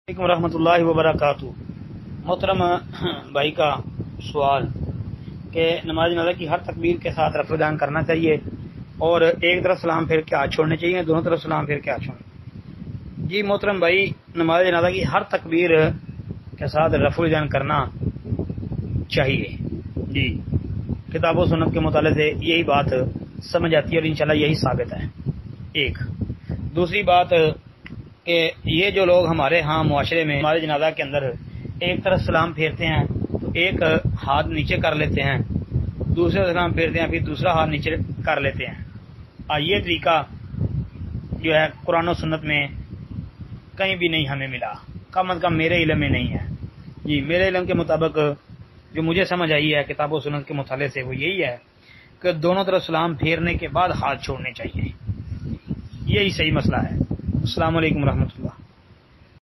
वालेकुम रहमतुल्लाहि व बरकातुहू। मोहतरम भाई का सवाल कि नमाज जनाजा की हर तकबीर के साथ रफ़्ज़ दान करना चाहिए और एक तरफ सलाम फेर के हाथ छोड़ने चाहिए, दोनों तरफ सलाम फेर के हाथ छोड़ने। जी मोहतरम भाई, नमाज जनाजा की हर तकबीर के साथ रफ़्ज़ दान करना चाहिए। जी किताब व सुन्नत के मुताले से यही बात समझ आती है और इंशाल्लाह यही साबित है। एक दूसरी बात कि ये जो लोग हमारे यहाँ मुआशरे में हमारे जनाजा के अंदर एक तरफ सलाम फेरते हैं तो एक हाथ नीचे कर लेते हैं, दूसरे सलाम फेरते हैं फिर दूसरा हाथ नीचे कर लेते हैं। ये तरीका जो है कुरान और सुन्नत में कहीं भी नहीं हमें मिला, कम अज़ कम मेरे इल्म में नहीं है। जी मेरे इल्म के मुताबिक जो मुझे समझ आई है किताब और सुन्नत के मुताले से वो यही है कि दोनों तरफ सलाम फेरने के बाद हाथ छोड़ने चाहिए। यही सही मसला है। अस्सलाम वालेकुम रहमतुल्लाह।